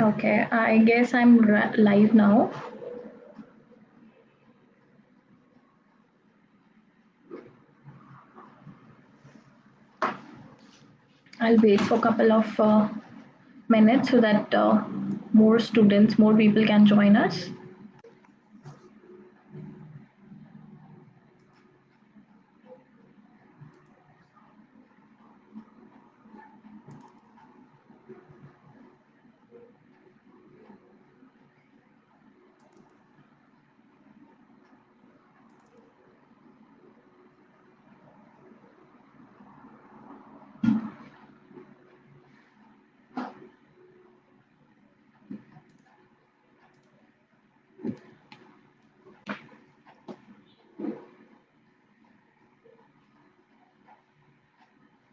Okay, I guess I'm live now. I'll wait for a couple of minutes so that more students, more people can join us.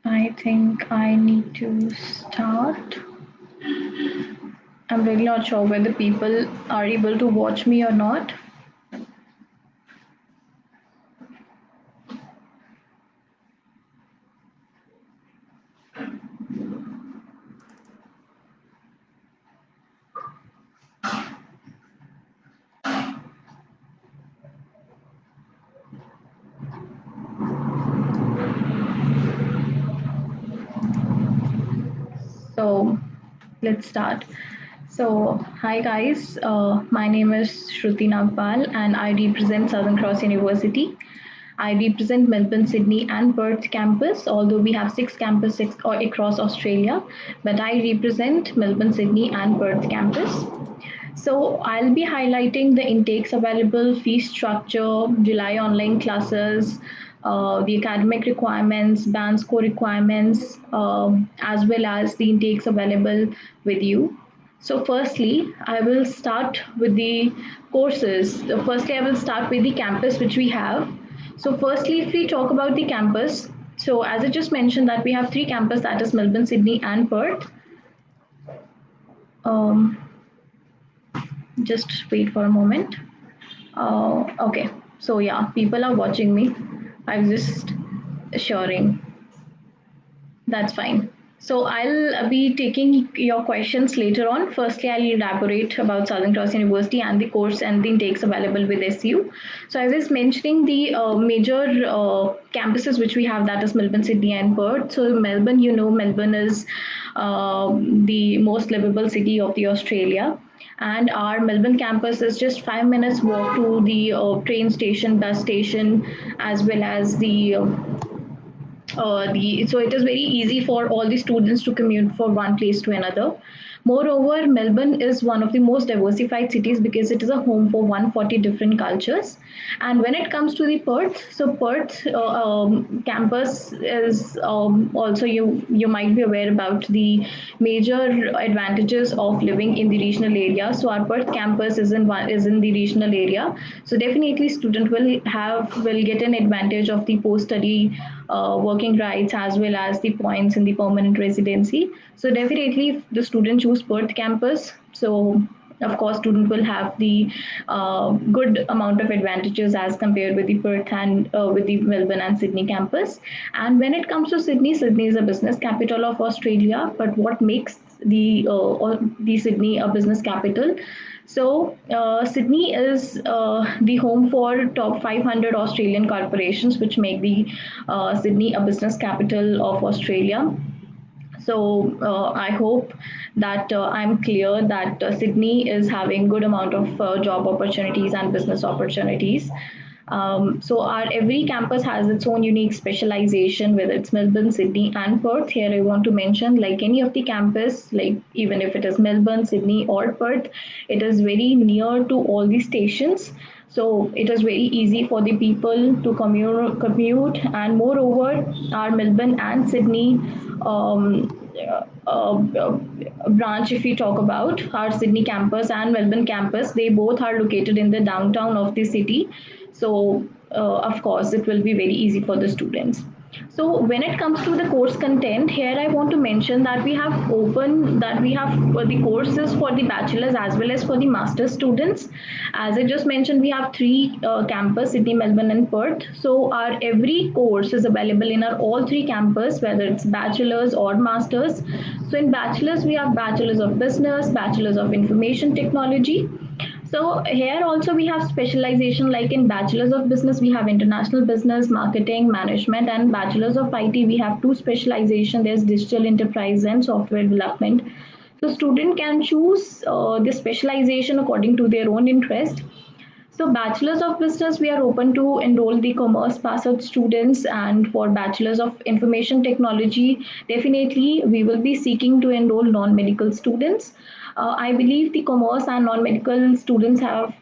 I think I need to start. I'm really not sure whether people are able to watch me or not. So let's start. So, hi guys, my name is Shruti Nagpal and I represent Southern Cross University. I represent Melbourne, Sydney, and Perth campus, although we have six campuses across Australia, but I represent Melbourne, Sydney, and Perth campus. So I'll be highlighting the intakes available, fee structure, July online classes, the academic requirements, band score requirements, as well as the intakes available with you. So firstly, I will start with the courses. Firstly, I will start with the campus which we have. So firstly, if we talk about the campus, so as I just mentioned that we have three campuses, that is Melbourne, Sydney, and Perth. Um, just wait for a moment. Okay, so yeah, people are watching me. I was just assuring. That's fine. So I'll be taking your questions later on. Firstly, I'll elaborate about Southern Cross University and the course and the intakes available with SU. So I was mentioning the major campuses which we have, that is Melbourne, Sydney, and Perth. So Melbourne, Melbourne is the most livable city of the Australia. And our Melbourne campus is just 5 minutes walk to the train station, bus station, as well as so it is very easy for all the students to commute from one place to another. Moreover, Melbourne is one of the most diversified cities because it is a home for 140 different cultures. And when it comes to the Perth, so Perth campus is also, you might be aware about the major advantages of living in the regional area. So our Perth campus is in the regional area. So definitely, student will get an advantage of the post study working rights as well as the points in the permanent residency. So definitely, if the student choose Perth campus, so of course student will have the good amount of advantages as compared with the Perth and with the Melbourne and Sydney campus. And when it comes to Sydney, Sydney is a business capital of Australia. But what makes the Sydney a business capital? So, Sydney is the home for top 500 Australian corporations, which make the Sydney a business capital of Australia. So I hope that I'm clear that Sydney is having good amount of job opportunities and business opportunities. So our every campus has its own unique specialization, whether it's Melbourne, Sydney, and Perth. Here I want to mention, like any of the campus, like even if it is Melbourne, Sydney, or Perth, it is very near to all the stations. So it is very easy for the people to commute, and moreover, our Melbourne and Sydney branch, if we talk about our Sydney campus and Melbourne campus, they both are located in the downtown of the city. So, of course, it will be very easy for the students. So when it comes to the course content, here I want to mention that we have the courses for the bachelor's as well as for the master's students. As I just mentioned, we have three campus: Sydney, Melbourne, and Perth. So our every course is available in our all three campus, whether it's bachelor's or master's. So in bachelor's, we have bachelor's of business, bachelor's of information technology. So here also we have specialization, like in bachelor's of business we have international business, marketing, management, and bachelor's of IT we have two specialization. There's digital enterprise and software development. So student can choose the specialization according to their own interest. So bachelor's of business we are open to enroll the commerce pass out students, and for bachelor's of information technology definitely we will be seeking to enroll non-medical students. I believe the commerce and non-medical students have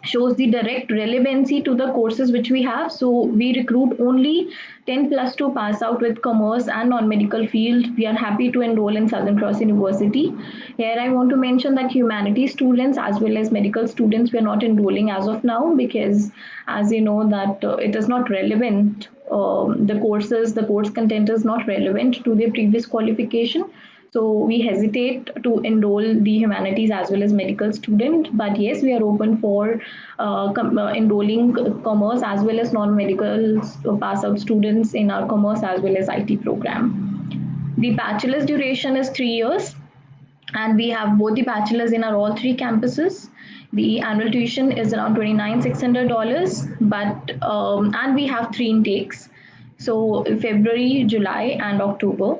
shows the direct relevancy to the courses which we have. So we recruit only 10 plus to pass out with commerce and non-medical field. We are happy to enroll in Southern Cross University. Here I want to mention that humanities students as well as medical students we are not enrolling as of now, because as you know that it is not relevant. The course content is not relevant to their previous qualification, so we hesitate to enroll the humanities as well as medical student. But yes, we are open for enrolling commerce as well as non-medical pass out students in our commerce as well as IT program. The bachelor's duration is 3 years, and we have both the bachelors in our all three campuses. The annual tuition is around $29,600, but and we have three intakes, so February, July, and October.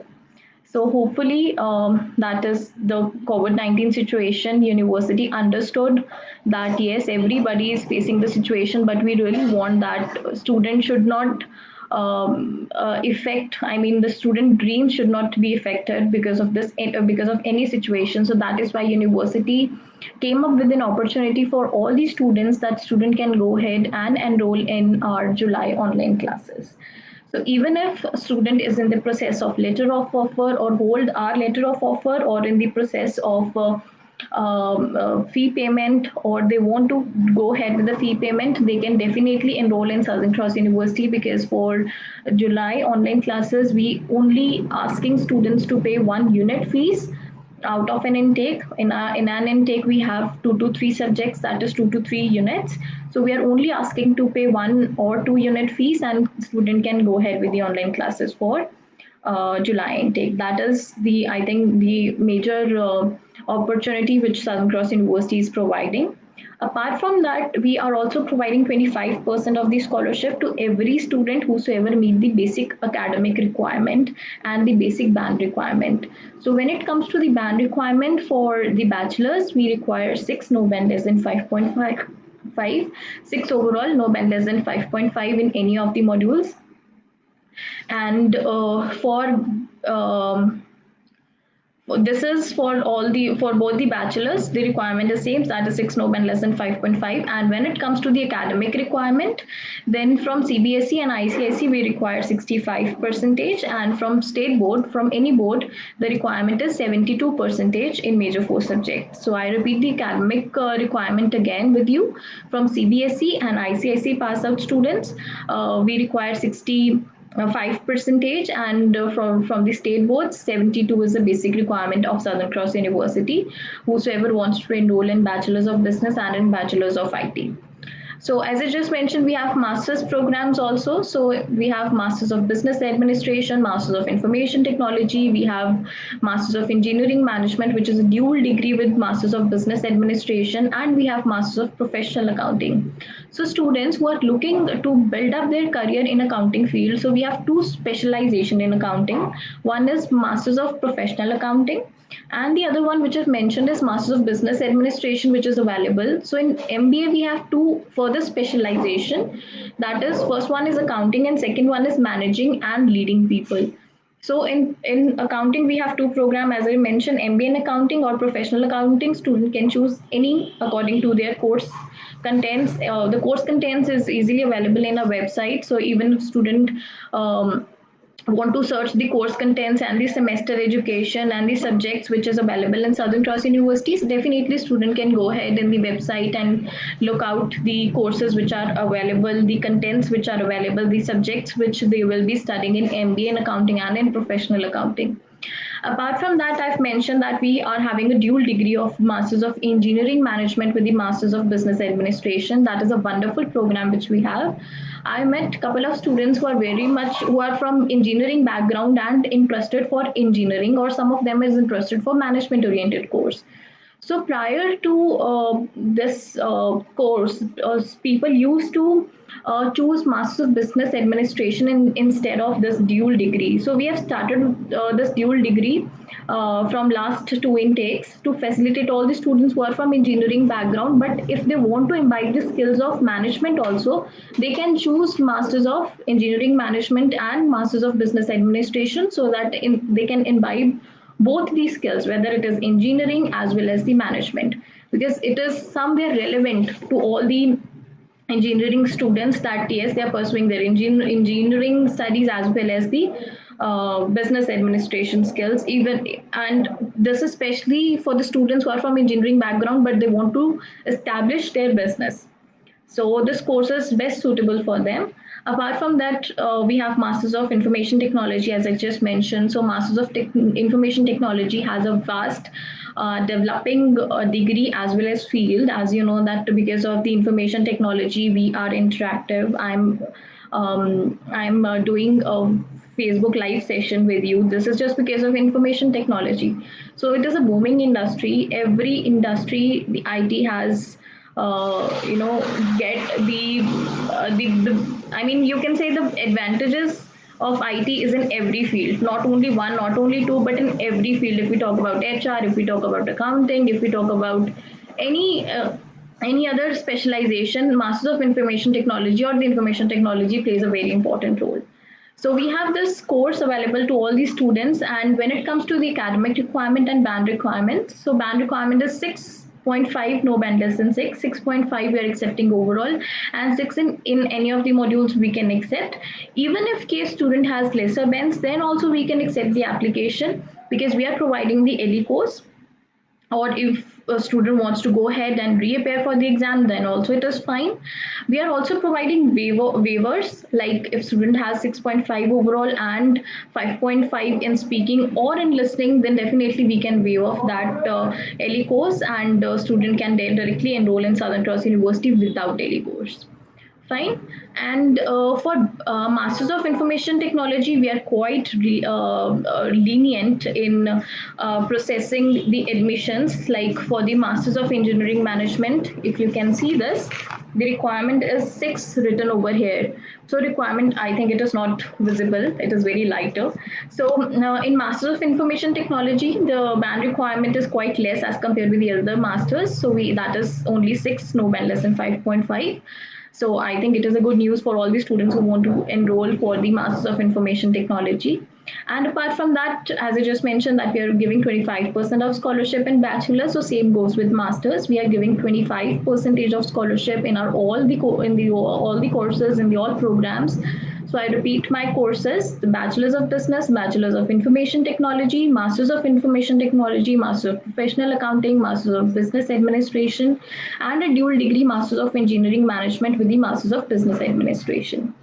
So hopefully that is the COVID-19 situation. University understood that yes, everybody is facing the situation, but we really want that students should not affect. I mean, the student dreams should not be affected because of this, because of any situation. So that is why university came up with an opportunity for all the students that student can go ahead and enroll in our July online classes. So even if a student is in the process of letter of offer or hold our letter of offer, or in the process of fee payment, or they want to go ahead with the fee payment, they can definitely enroll in Southern Cross University, because for July online classes we only asking students to pay one unit fees out of an intake. In an intake we have 2 to 3 subjects, that is 2 to 3 units. So we are only asking to pay 1 or 2 unit fees, and student can go ahead with the online classes for July intake. That is the, I think, the major opportunity which Southern Cross University is providing. Apart from that, we are also providing 25% of the scholarship to every student whosoever meet the basic academic requirement and the basic band requirement. So when it comes to the band requirement for the bachelors, we require 6, no band less than 5.5, 6 overall, no band less than 5.5 in any of the modules. And for this is for both the bachelors. The requirement is same, that is 6 no band less than 5.5. And when it comes to the academic requirement, then from CBSE and ICSE we require 65 percentage, and from state board, from any board, the requirement is 72 percentage in major 4 subjects. So I repeat the academic requirement again with you. From CBSE and ICSE pass out students, we require 5 percentage, and from the state boards 72 is the basic requirement of Southern Cross University, whosoever wants to enroll in bachelor's of business and in bachelor's of IT. So as I just mentioned, we have master's programs also. So we have Masters of Business Administration, Masters of Information Technology, we have Masters of Engineering Management, which is a dual degree with Masters of Business Administration, and we have Masters of Professional Accounting. So students who are looking to build up their career in accounting field, so we have two specialization in accounting. One is Masters of Professional Accounting, and the other one which I've mentioned is Masters of Business Administration, which is available. So in MBA we have two further specialization. That is, first one is accounting and second one is managing and leading people. So in accounting we have two programs, as I mentioned, MBA in accounting or professional accounting. Student can choose any according to their course contents. The course contents is easily available in a website. So even student want to search the course contents and the semester education and the subjects which is available in Southern Cross universities, definitely student can go ahead in the website and look out the courses which are available, the contents which are available, the subjects which they will be studying in MBA in accounting and in professional accounting. Apart from that, I've mentioned that we are having a dual degree of Masters of Engineering Management with the Masters of Business Administration. That is a wonderful program which we have. I met a couple of students who are from engineering background and interested for engineering, or some of them is interested for management oriented course. So prior to this course, people used to choose Masters of Business Administration instead of this dual degree. So we have started this dual degree from last two intakes to facilitate all the students who are from engineering background. But if they want to imbibe the skills of management also, they can choose Masters of Engineering Management and Masters of Business Administration, so that they can imbibe both these skills, whether it is engineering as well as the management, because it is somewhere relevant to all the engineering students that yes, they are pursuing their engineering studies as well as the business administration skills even. And this is especially for the students who are from engineering background but they want to establish their business, so this course is best suitable for them. Apart from that, we have Masters of Information Technology, as I just mentioned. So Masters of Information Technology has a vast developing degree as well as field. As you know that because of the information technology, we are interactive. I'm doing a Facebook live session with you. This is just because of information technology. So it is a booming industry. Every industry, the IT has you know get the I mean you can say the advantages of IT is in every field, not only one, not only two, but in every field. If we talk about HR, if we talk about accounting, if we talk about any uh, any other specialization, Masters of Information Technology or the information technology plays a very important role. So we have this course available to all the students, and when it comes to the academic requirement and band requirement, so band requirement is 6.5, no band less than 6. 6.5 we are accepting overall, and 6 in any of the modules we can accept. Even if case student has lesser bands, then also we can accept the application because we are providing the LE course. Or if a student wants to go ahead and reappear for the exam, then also it is fine. We are also providing waivers, like if student has 6.5 overall and 5.5 in speaking or in listening, then definitely we can waive off that LE course, and student can directly enroll in Southern Cross University without LE course. Fine. And for Masters of Information Technology, we are quite lenient in processing the admissions. Like for the Masters of Engineering Management, if you can see this, the requirement is 6 written over here. So requirement, I think it is not visible, it is very lighter. So in Masters of Information Technology, the band requirement is quite less as compared with the other masters. So we that is only 6, no band less than 5.5. So I think it is a good news for all the students who want to enroll for the Masters of Information Technology. And apart from that, as I just mentioned, that we are giving 25% of scholarship in bachelor. So same goes with masters. We are giving 25% of scholarship in our all the courses in the all programs. So I repeat my courses: the Bachelor's of Business, Bachelor's of Information Technology, Master's of Information Technology, Master of Professional Accounting, Master's of Business Administration, and a dual degree Master's of Engineering Management with the Master's of Business Administration.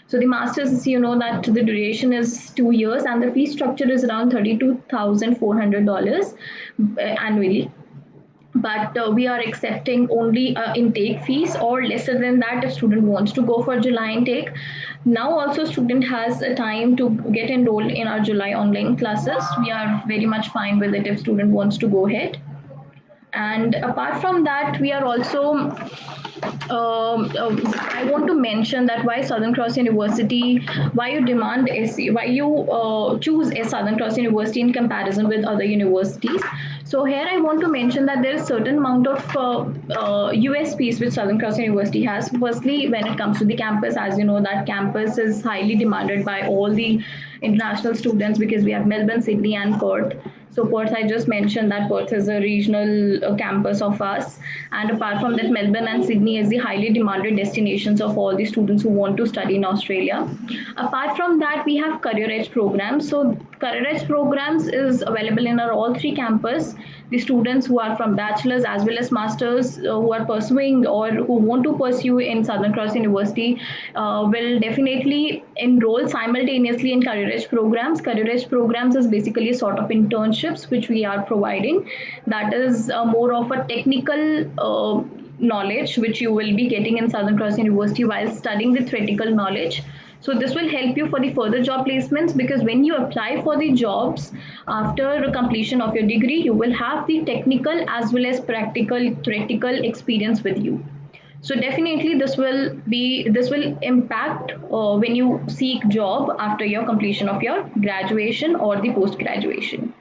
So the masters, you know that the duration is 2 years and the fee structure is around $32,400 annually. But we are accepting only intake fees, or lesser than that if student wants to go for July intake. Now also student has a time to get enrolled in our July online classes. We are very much fine with it if student wants to go ahead. And apart from that, we are also I want to mention that why Southern Cross University, why you demand SC, why you choose a Southern Cross University in comparison with other universities. So here I want to mention that there is certain amount of USPs which Southern Cross University has. Firstly, when it comes to the campus, as you know that campus is highly demanded by all the international students because we have Melbourne, Sydney and Perth. So Perth, I just mentioned that Perth is a regional campus of us, and apart from that, Melbourne and Sydney is the highly demanded destinations of all the students who want to study in Australia. Apart from that, we have career edge programs. So career edge programs is available in our all three campus. The students who are from bachelor's as well as masters who are pursuing or who want to pursue in Southern Cross University will definitely enroll simultaneously in career edge programs. Career edge programs is basically a sort of internships which we are providing. That is more of a technical knowledge which you will be getting in Southern Cross University while studying the theoretical knowledge. So this will help you for the further job placements, because when you apply for the jobs after completion of your degree, you will have the technical as well as practical theoretical experience with you. So definitely this will impact when you seek job after your completion of your graduation or the post graduation.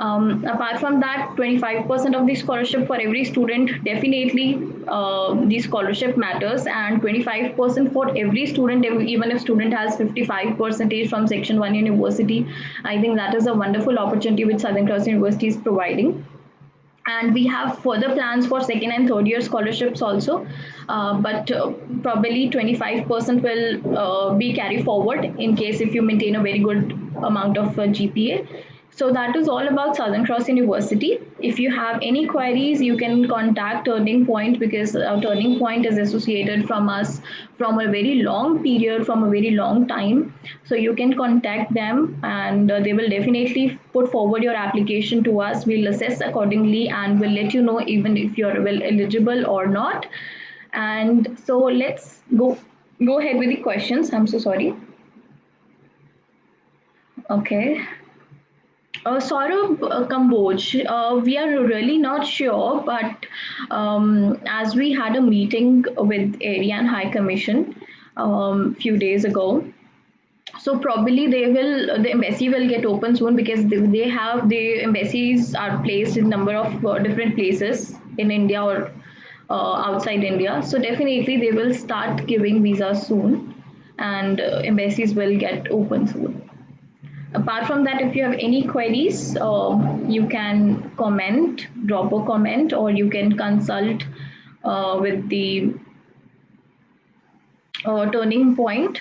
Apart from that, 25% of the scholarship for every student, definitely the scholarship matters, and 25% for every student, even if student has 55 percentage from section 1 university. I think that is a wonderful opportunity which Southern Cross University is providing. And we have further plans for second and third year scholarships also, but probably 25% will be carried forward in case if you maintain a very good amount of GPA. So that is all about Southern Cross University. If you have any queries, you can contact Turning Point, because Turning Point is associated from us from a very long period, from a very long time. So you can contact them, and they will definitely put forward your application to us. We'll assess accordingly and we'll let you know even if you're well eligible or not. And so let's go ahead with the questions. I'm so sorry. Okay. Saurabh Kamboj, we are really not sure, but as we had a meeting with ARIAN High Commission few days ago, so probably the embassy will get open soon, because they have the embassies are placed in number of different places in India or outside India. So definitely they will start giving visas soon, and embassies will get open soon. Apart from that, if you have any queries, you can comment, drop a comment, or you can consult with the Turning Point.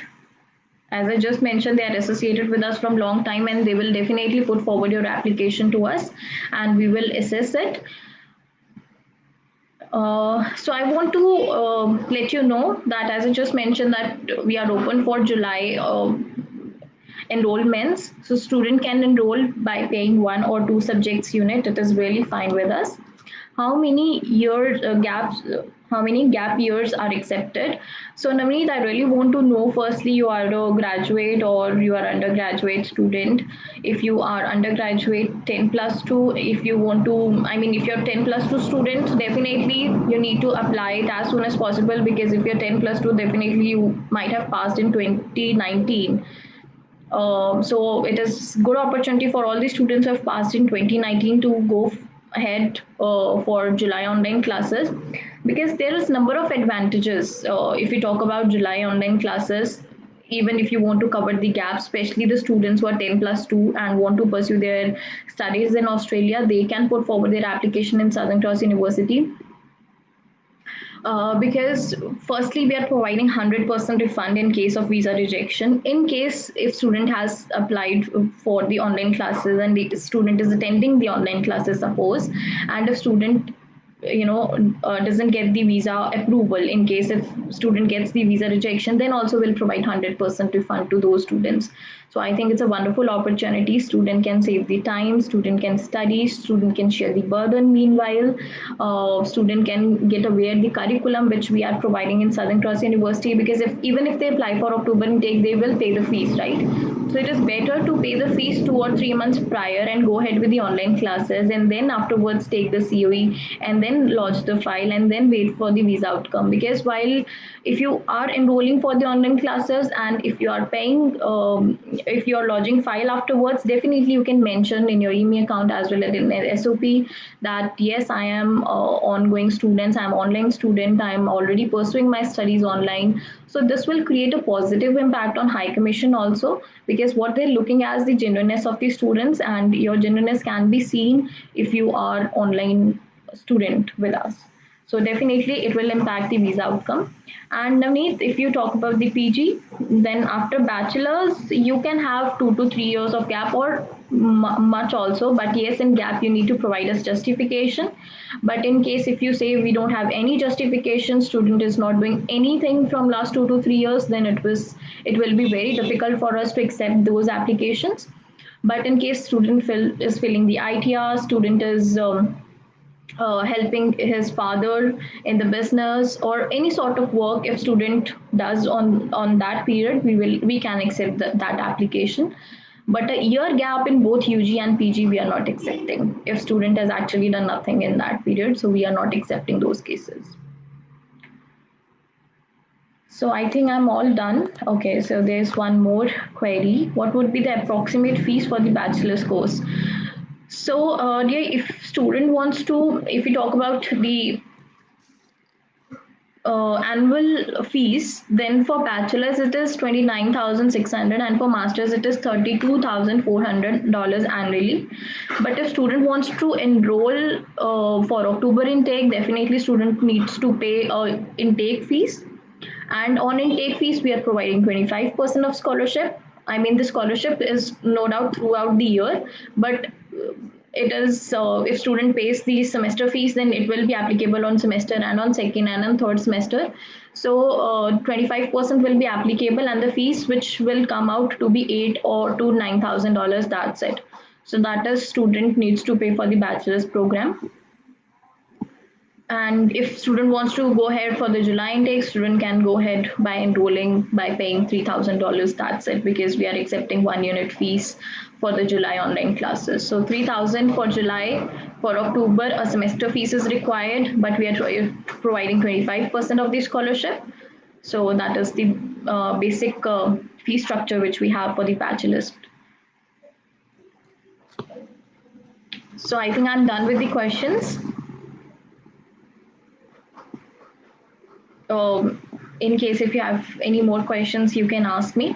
As I just mentioned, they are associated with us from long time, and they will definitely put forward your application to us and we will assess it. So I want to let you know that, as I just mentioned, that we are open for July enrollments. So student can enroll by paying one or two subjects unit. It is really fine with us. How many years gaps? How many gap years are accepted? So Navneet, I really want to know. Firstly, you are a graduate or you are undergraduate student. If you are undergraduate, 10 plus 2. If you want to, I mean, if you're 10 plus 2 student, definitely you need to apply it as soon as possible, because if you're 10 plus 2, definitely you might have passed in 2019. So it is good opportunity for all the students who have passed in 2019 to go ahead for July online classes, because there is number of advantages. If we talk about July online classes, even if you want to cover the gap, especially the students who are 10 plus 2 and want to pursue their studies in Australia, they can put forward their application in Southern Cross University, because firstly we are providing 100% refund in case of visa rejection. In case if student has applied for the online classes and the student is attending the online classes, suppose, and a student doesn't get the visa approval, in case if student gets the visa rejection, then also will provide 100% refund to those students. So I think it's a wonderful opportunity. Student can save the time, student can study, student can share the burden. Meanwhile, student can get aware the curriculum which we are providing in Southern Cross University, because if even if they apply for October intake, they will pay the fees, right? So it is better to pay the fees 2 or 3 months prior and go ahead with the online classes, and then afterwards take the COE and then lodge the file and then wait for the visa outcome. Because while if you are enrolling for the online classes and if you are paying, if you are lodging file afterwards, definitely you can mention in your email account as well as in SOP that yes, I am ongoing students, I am online student, I am already pursuing my studies online. So this will create a positive impact on high commission also, because what they're looking at is the genuineness of the students, and your genuineness can be seen if you are online student with us. So definitely it will impact the visa outcome. And Navneet, if you talk about the PG, then after bachelor's, you can have 2 to 3 years of gap, or much also. But yes, in gap you need to provide us justification. But in case if you say we don't have any justification, student is not doing anything from last 2 to 3 years, then it will be very difficult for us to accept those applications. But in case is filling the ITR, student is helping his father in the business or any sort of work, if student does on that period, we can accept that application. But a year gap in both UG and PG we are not accepting if student has actually done nothing in that period, so we are not accepting those cases. So I think I'm all done. Okay, so there's one more query. What would be the approximate fees for the bachelor's course? So, dear, if student wants to, if we talk about the annual fees, then for bachelor's it is 29,600, and for masters it is $32,400 annually. But if student wants to enroll for October intake, definitely student needs to pay intake fees. And on intake fees, we are providing 25% of scholarship. I mean, the scholarship is no doubt throughout the year, but it is if student pays the semester fees, then it will be applicable on semester and on second and on third semester. So 25% will be applicable, and the fees which will come out to be $8,000 or $9,000. That's it. So that is student needs to pay for the bachelor's program. And if student wants to go ahead for the July intake, student can go ahead by enrolling by paying $3,000. That's it, because we are accepting 1 unit fees for the July online classes. So 3,000 for July. For October, a semester fees is required, but we are providing 25% of the scholarship. So that is the basic fee structure which we have for the bachelor's. So I think I'm done with the questions. In case if you have any more questions, you can ask me,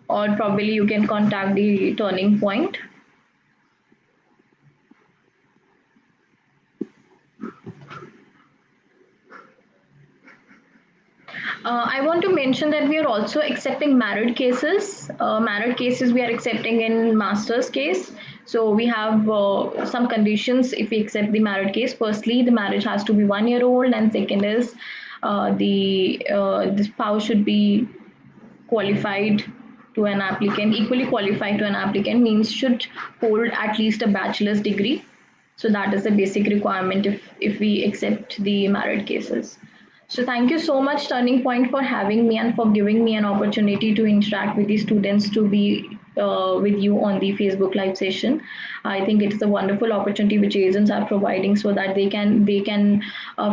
or probably you can contact the Turning Point. I want to mention that we are also accepting married cases. Married cases we are accepting in master's case. So we have some conditions if we accept the married case. Firstly, the marriage has to be 1 year old, and second is the spouse should be qualified to an applicant, equally qualified to an applicant, means should hold at least a bachelor's degree. So that is the basic requirement if we accept the married cases. So thank you so much, Turning Point, for having me and for giving me an opportunity to interact with the students, to be with you on the Facebook Live session. I think it's a wonderful opportunity which agents are providing, so that they can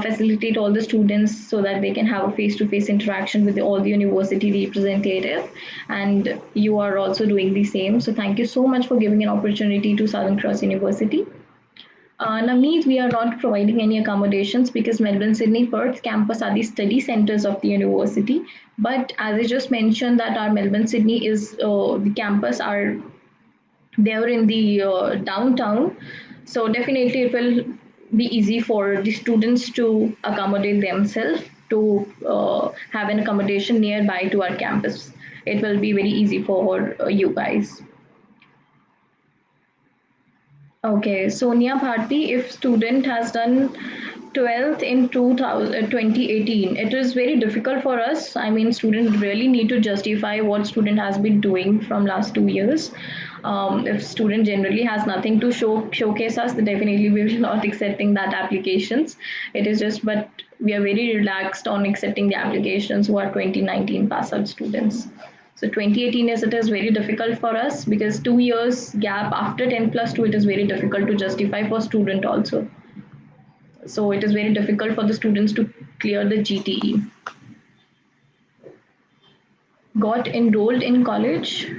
facilitate all the students, so that they can have a face-to-face interaction with all the university representative. And you are also doing the same. So thank you so much for giving an opportunity to Southern Cross University. Navneet, we are not providing any accommodations because Melbourne, Sydney, Perth campus are the study centers of the university. But as I just mentioned, that our Melbourne, Sydney is the campus are there in the downtown. So definitely it will be easy for the students to accommodate themselves to have an accommodation nearby to our campus. It will be very easy for you guys. Okay, Sonia Bharti, if student has done 12th in 2018, it is very difficult for us. I mean, student really need to justify what student has been doing from last 2 years. If student generally has nothing to showcase us, then definitely we will not accepting that applications. It is just, but we are very relaxed on accepting the applications who are 2019 pass out students. So 2018 is it is very difficult for us because 2 years gap after 10 plus 2, it is very difficult to justify for student also. So it is very difficult for the students to clear the GTE. Got enrolled in college.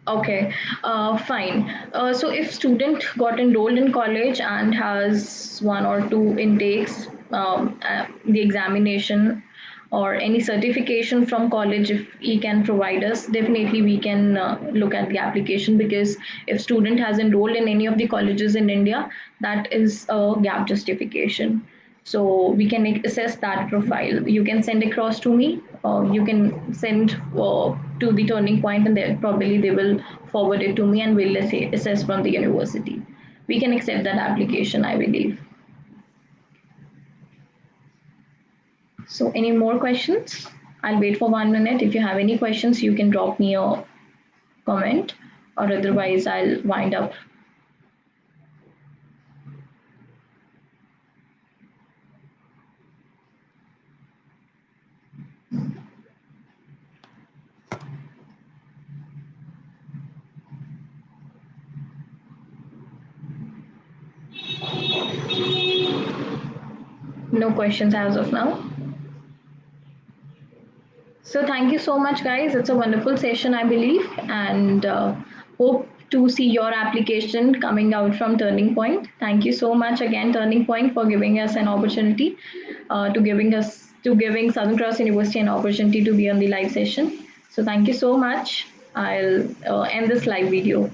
Okay, fine. So if student got enrolled in college and has 1 or 2 intakes, the examination or any certification from college, if he can provide us, definitely we can look at the application, because if student has enrolled in any of the colleges in India, that is a gap justification. So we can assess that profile. You can send across to me, you can send to the Turning Point, and then probably they will forward it to me, and we'll assess from the university. We can accept that application, I believe. So any more questions? I'll wait for 1 minute. If you have any questions, you can drop me a comment, or otherwise I'll wind up. No questions as of now. So thank you so much, guys. It's a wonderful session, I believe, and hope to see your application coming out from Turning Point. Thank you so much again, Turning Point, for giving us an opportunity, to giving Southern Cross University an opportunity to be on the live session. So thank you so much. I'll end this live video.